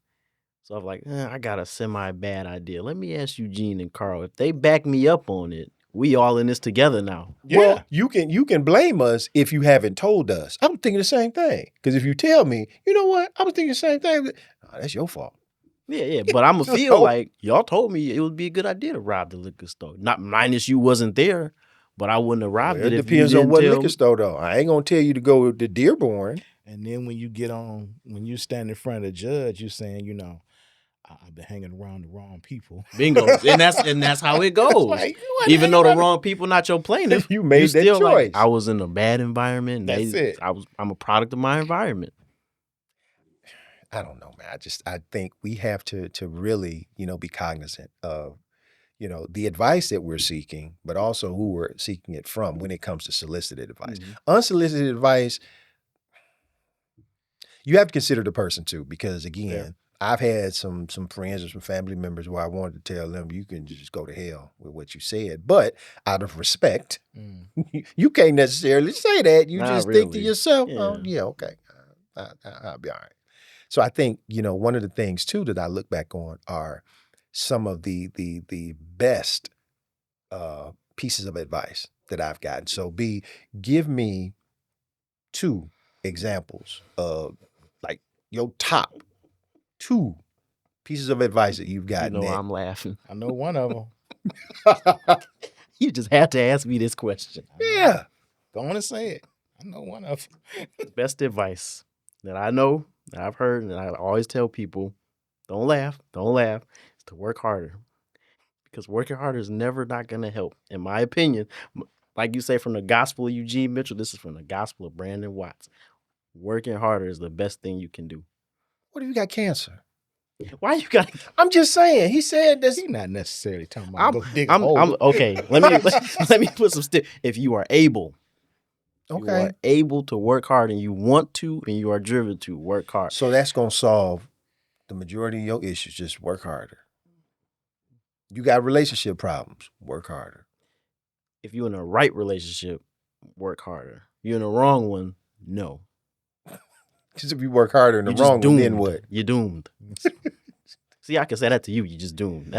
So I'm like, I got a semi-bad idea. Let me ask Eugene and Carl. If they back me up on it, we all in this together now. Yeah. Well, you can blame us if you haven't told us. I'm thinking the same thing. Because if you tell me, you know what, I was thinking the same thing. That's your fault. Yeah. But I'm going to feel like y'all told me it would be a good idea to rob the liquor store. Not minus you wasn't there, but I wouldn't have robbed it if you didn't. It depends on what liquor store, though. I ain't going to tell you to go to Dearborn. And then when you stand in front of the judge, you're saying, I've been hanging around the wrong people. Bingo. and that's how it goes. Like, even though the wrong people not your plaintiff, you made that still choice. Like, I was in a bad environment. That's it. I'm a product of my environment. I don't know, man. I think we have to really, be cognizant of, the advice that we're seeking, but also who we're seeking it from when it comes to solicited advice. Mm-hmm. Unsolicited advice, you have to consider the person too, because again, I've had some friends or some family members where I wanted to tell them, you can just go to hell with what you said. But out of respect, you can't necessarily say that. You just think to yourself, oh, yeah, okay, I'll be all right. So I think, one of the things too that I look back on are some of the best pieces of advice that I've gotten. So give me 2 examples of like your top 2 pieces of advice that you've gotten. I'm laughing. I know one of them. You just had to ask me this question. Yeah. Go on and say it. I know one of them. Best advice that I know, that I've heard, and I always tell people, don't laugh, is to work harder. Because working harder is never not going to help, in my opinion. Like you say, from the gospel of Eugene Mitchell, this is from the gospel of Brandon Watts. Working harder is the best thing you can do. What if you got cancer? Why you got? I'm just saying. He said this. He's not necessarily talking about go dig a hole. Okay. Let me put some if you are able, you are able to work hard, and you want to, and you are driven to work hard. So that's gonna solve the majority of your issues. Just work harder. You got relationship problems. Work harder. If you're in a right relationship, work harder. You're in the wrong one, no. Because if you work harder in the wrong one, then what? You're doomed. See, I can say that to you. You just doomed.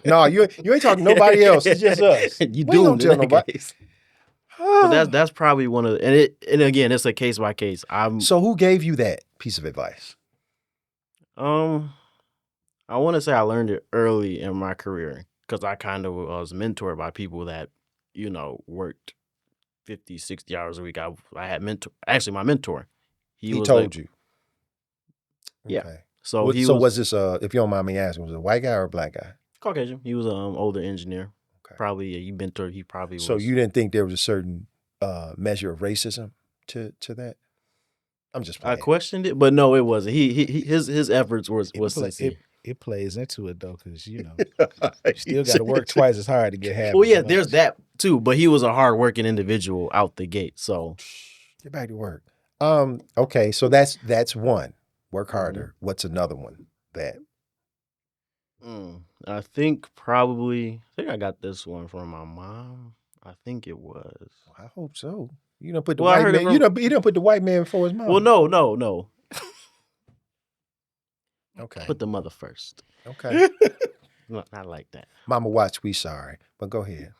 No, you ain't talking to nobody else. It's just us. You doomed. Tell nobody. But that's probably one of the, and again, it's a case by case. So who gave you that piece of advice? I want to say I learned it early in my career because I kind of was mentored by people that, worked 50, 60 hours a week. I had my mentor. He told you. Yeah. Okay. So was this, if you don't mind me asking, was it a white guy or a black guy? Caucasian. He was an older engineer. Okay. Probably he mentored. He probably So was. you didn't think there was a certain measure of racism to that? I'm just I playing. questioned it, but no, it wasn't. His efforts was sincere. It plays into it though, because you still got to work twice as hard to get half. Well, as yeah, much. there's that too. But he was a hardworking individual out the gate. So Get back to work. Okay, so that's one. Work harder. What's another one that I think probably. I think I got this one from my mom. I think it was. I hope so. You don't put the Well, I white heard it man. You from- don't put the white man before his mom. Well, no. Okay. Put the mother first. Okay. Not like that. Mama watch. We sorry, but go ahead.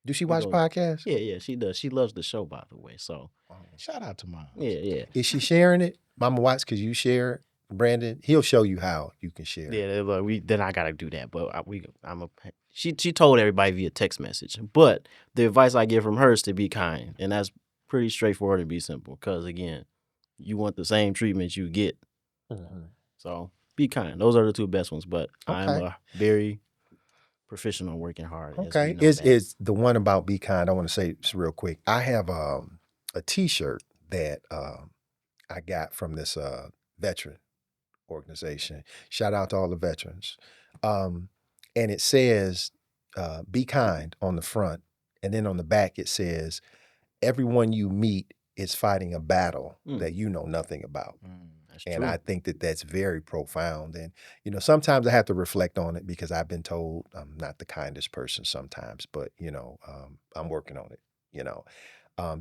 Do she watch podcasts? Yeah, she does. She loves the show, by the way. So Shout out to mom. yeah. Is she sharing it? Mama watch because you share it. Brandon, he'll show you how you can share. Yeah, then I gotta do that. But she told everybody via text message. But the advice I get from her is to be kind, and that's pretty straightforward and be simple. Because again, you want the same treatment you get, so be kind. Those are the two best ones. But I'm a very professional working hard. Okay, is the one about be kind. I want to say this real quick. I have a T-shirt that I got from this veteran organization. Shout out to all the veterans. And it says, be kind on the front. And then on the back, it says, everyone you meet is fighting a battle that you know nothing about. That's and true. I think that that's very profound. And, sometimes I have to reflect on it because I've been told I'm not the kindest person sometimes, but, I'm working on it,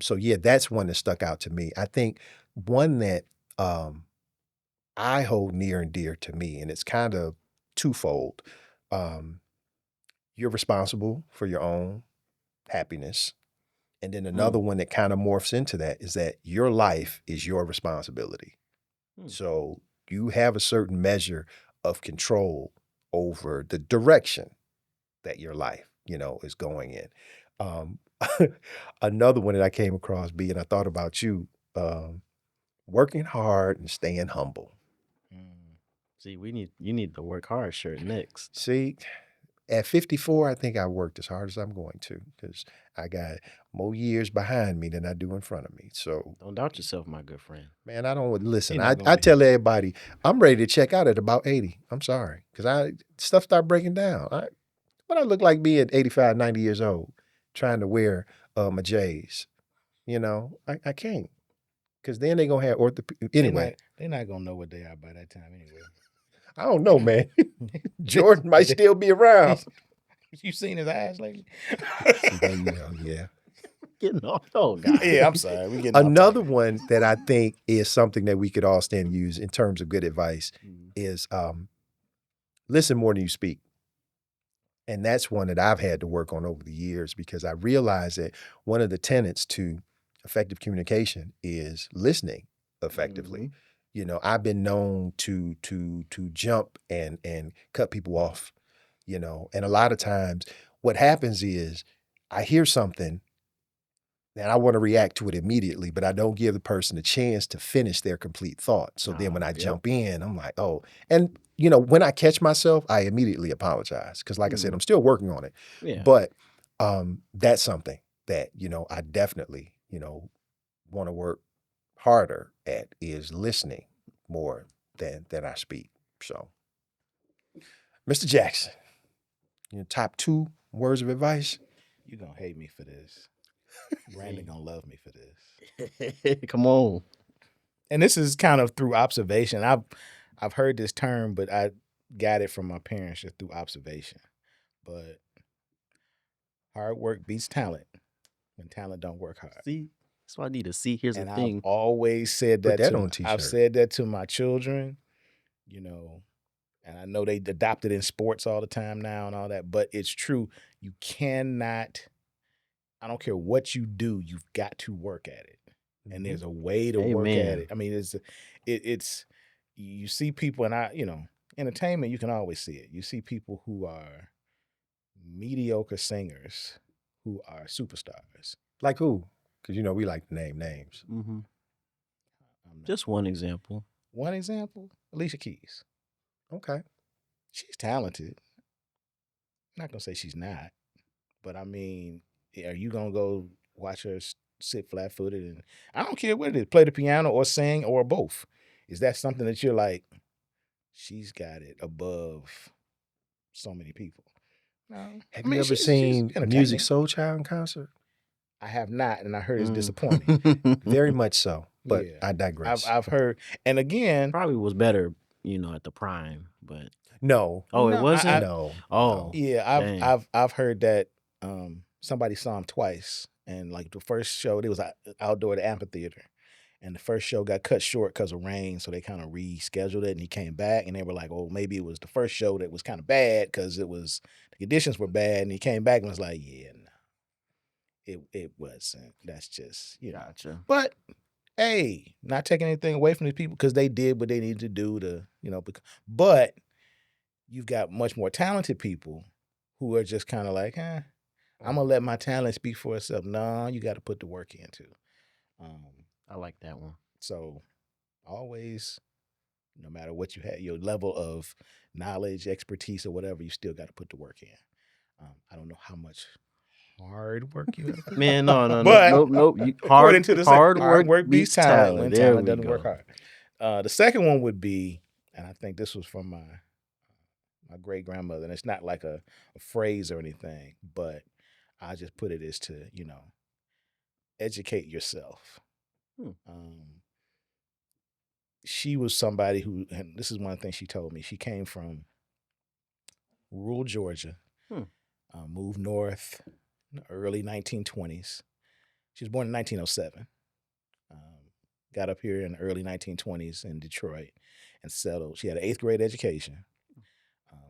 So yeah, that's one that stuck out to me. I think one that, I hold near and dear to me, and it's kind of twofold. You're responsible for your own happiness. And then another one that kind of morphs into that is that your life is your responsibility. So you have a certain measure of control over the direction that your life, is going in. Another one that I came across, B, and I thought about you, working hard and staying humble. See, you need the work hard shirt next. See, at 54, I think I worked as hard as I'm going to because I got more years behind me than I do in front of me. So don't doubt yourself, my good friend. Man, I don't listen. I tell everybody I'm ready to check out at about 80. I'm sorry because stuff start breaking down. What I look like being 85, 90 years old, trying to wear my J's. I can't because then they're gonna have anyway. They're not gonna know what they are by that time anyway. I don't know, man. Jordan might still be around. You seen his eyes lately? Yeah. Getting off. Oh God. Yeah, I'm sorry. We getting Another one that I think is something that we could all stand and use in terms of good advice is listen more than you speak. And that's one that I've had to work on over the years because I realized that one of the tenets to effective communication is listening effectively. I've been known to jump and cut people off, and a lot of times what happens is I hear something and I want to react to it immediately, but I don't give the person a chance to finish their complete thought. So then when I jump in, I'm like, oh, and when I catch myself, I immediately apologize. Because like I said, I'm still working on it. Yeah. But that's something that, I definitely, want to work harder at is listening more than I speak. So, Mr. Jackson, top 2 words of advice? You're going to hate me for this. Brandon gonna love me for this. Come on. And this is kind of through observation. I've heard this term, but I got it from my parents just through observation. But hard work beats talent when talent don't work hard. See, that's what I need to see. Here's the thing. I've always said that. Put that on a t-shirt. I've said that to my children, and I know they adopt it in sports all the time now and all that. But it's true. You cannot. I don't care what you do, you've got to work at it. And there's a way to work at it. I mean, it's you see people, and entertainment, you can always see it. You see people who are mediocre singers who are superstars. Like who? Because we like to name names. Just one example. One example, Alicia Keys. Okay. She's talented. not gonna say she's not, but I mean, are you gonna go watch her sit flat-footed and I don't care what it is, play the piano or sing or both? Is that something that you're like, she's got it above so many people? No, Have I mean you ever she's seen Music entertaining. Soul Child in concert? I have not, and I heard it's Mm. disappointing. Very much so, but Yeah. I digress. I've heard, and again, Probably was better, at the prime, but No, oh, it No, wasn't. no, Oh, yeah, dang. I've heard that somebody saw him twice, and like the first show, it was outdoor at the amphitheater, and the first show got cut short because of rain, so they kind of rescheduled it, and he came back, and they were like, "Oh, maybe it was the first show that was kind of bad because the conditions were bad," and he came back and was like, "Yeah, no, it wasn't. That's just Gotcha. But hey, not taking anything away from these people because they did what they needed to do to but you've got much more talented people who are just kind of like, I'm gonna let my talent speak for itself. No, you got to put the work in too. I like that one. So always, no matter what you have, your level of knowledge, expertise, or whatever, you still got to put the work in. I don't know how much hard work you have. Man, no, But nope. according to the hard hard work work beats talent when There talent we doesn't work go. hard. The second one would be, and I think this was from my great grandmother, and it's not like a phrase or anything, but I just put it as to, educate yourself. She was somebody who, and this is one thing she told me, she came from rural Georgia, moved north in the early 1920s. She was born in 1907. Got up here in the early 1920s in Detroit and settled. She had an 8th grade education.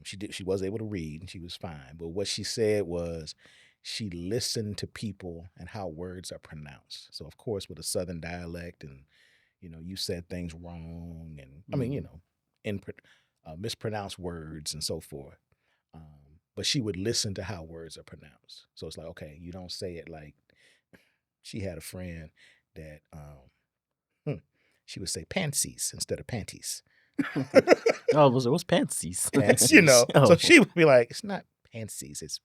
She was able to read and she was fine. But what she said was she listened to people and how words are pronounced. So of course with a Southern dialect and you said things wrong and I mean mispronounced words and so forth. But she would listen to how words are pronounced. So it's like, okay, you don't say it like she had a friend that she would say pansies instead of panties. Oh, what's pansies? Pants, Oh. So she would be like, it's not pansies, it's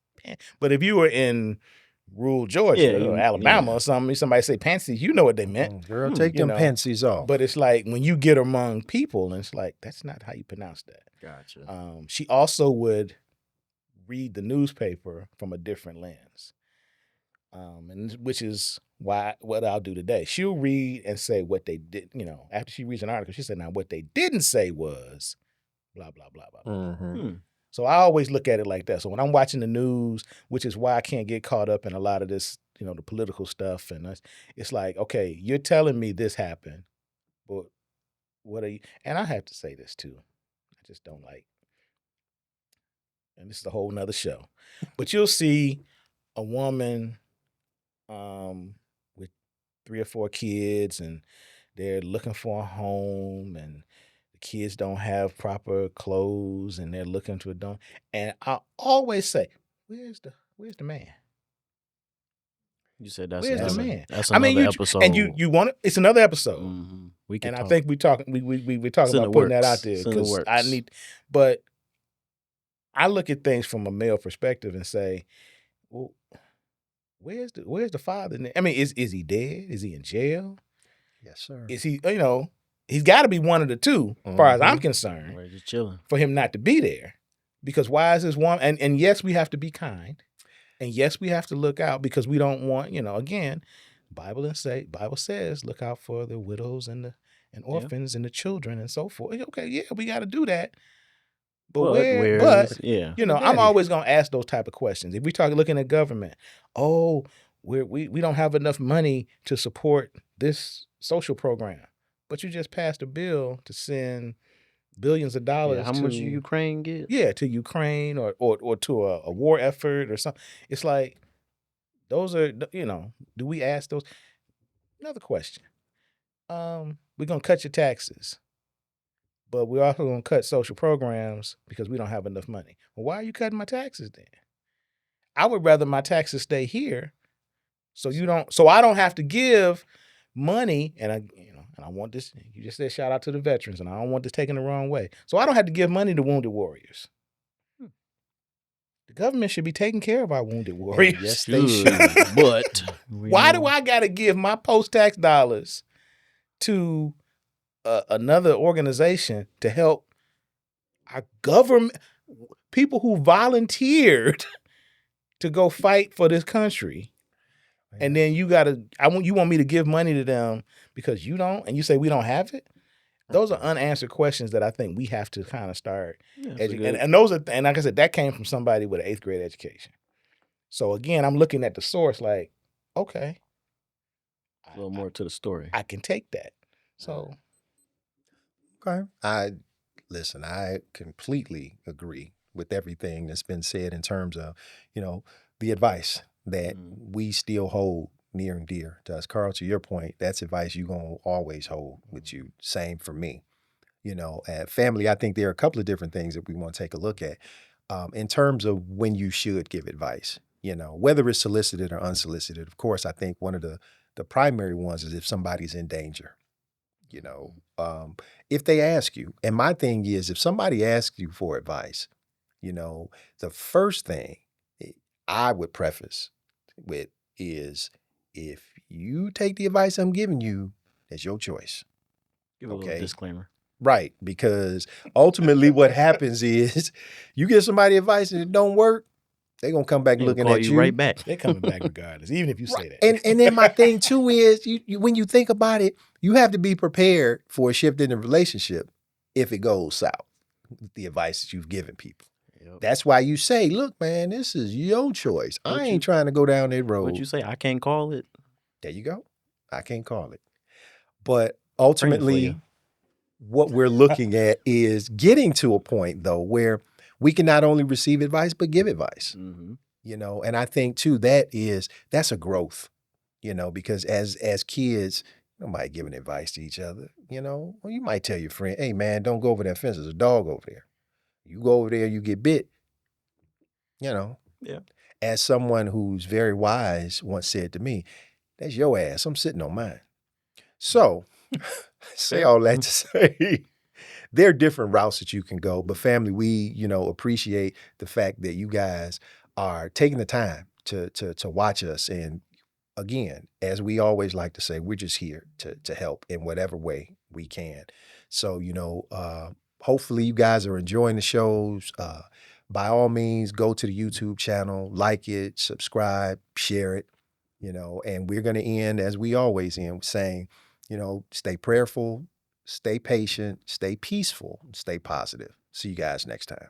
But if you were in rural Georgia or Alabama or something, somebody say pansies, you know what they meant. Girl, take them pansies off. But it's like when you get among people, and it's like, that's not how you pronounce that. Gotcha. She also would read the newspaper from a different lens. And which is what I'll do today. She'll read and say what they did, after she reads an article, she said, now what they didn't say was blah, blah, blah, blah, blah. So I always look at it like that. So when I'm watching the news, which is why I can't get caught up in a lot of this, the political stuff. And it's like, okay, you're telling me this happened, but what are you? And I have to say this too. I just don't like, and this is a whole nother show, but you'll see a woman with 3 or 4 kids and they're looking for a home and the kids don't have proper clothes and they're looking to a dome. And I always say, where's the man? You said that's Where's another, the man? That's I mean, another episode. and you want it. It's another episode. Mm-hmm. We can And talk. I think we talking about putting that out there because I need. But I look at things from a male perspective and say, well, where's the father? I mean, is he dead? Is he in jail? Yes, sir. Is he? He's got to be one of the two, as far as I'm concerned. We're just chilling. For him not to be there, because why is this one? And yes, we have to be kind, and yes, we have to look out because we don't want again, Bible says look out for the widows and orphans and the children and so forth. Okay, yeah, we got to do that. But I'm always gonna ask those type of questions. If we talk looking at government, we don't have enough money to support this social program, but you just passed a bill to send billions of dollars. How much Ukraine get? Yeah, to Ukraine or to a war effort or something. It's like those are do we ask those? Another question. We're gonna cut your taxes. But we're also going to cut social programs because we don't have enough money. Well, why are you cutting my taxes then? I would rather my taxes stay here, so I don't have to give money. And I want this. You just said shout out to the veterans, and I don't want this taken the wrong way. So I don't have to give money to wounded warriors. government should be taking care of our wounded warriors. And yes, they should. But Why do I got to give my post-tax dollars to another organization to help our government, people who volunteered to go fight for this country? And then you want me to give money to them because you don't, and you say we don't have it? Those are unanswered questions that I think we have to kind of start educating. And those are, and like I said, that came from somebody with an 8th grade education. So again, I'm looking at the source like, okay, a little more to the story. I can take that. So, okay, I completely agree with everything that's been said in terms of, the advice that we still hold near and dear to us. Carl, to your point, that's advice you're going to always hold with you. Same for me. At family, I think there are a couple of different things that we want to take a look at in terms of when you should give advice, whether it's solicited or unsolicited. Of course, I think one of the primary ones is if somebody's in danger, if they ask you. And my thing is, if somebody asks you for advice, the first thing I would preface with is, if you take the advice I'm giving you, it's your choice. Give a little disclaimer. Right, because ultimately what happens is you give somebody advice and it don't work, they're going to come back looking at you. right back. They're coming back regardless, even if you say that. And then my thing too is, you when you think about it, you have to be prepared for a shift in the relationship if it goes south, the advice that you've given people. Yep. That's why you say, look, man, this is your choice. I ain't trying to go down that road. What you say, I can't call it? There you go. I can't call it. But ultimately, what we're looking at is getting to a point, though, where we can not only receive advice, but give advice. And I think, too, that's a growth, because as kids, nobody giving advice to each other, Well, you might tell your friend, hey, man, don't go over that fence. There's a dog over there. You go over there, you get bit, Yeah. As someone who's very wise once said to me, that's your ass. I'm sitting on mine. So, say all that to say, there are different routes that you can go. But family, we, appreciate the fact that you guys are taking the time to watch us. And again, as we always like to say, we're just here to help in whatever way we can. So, hopefully you guys are enjoying the shows. By all means, go to the YouTube channel, like it, subscribe, share it, and we're going to end, as we always end, saying, stay prayerful, stay patient, stay peaceful, stay positive. See you guys next time.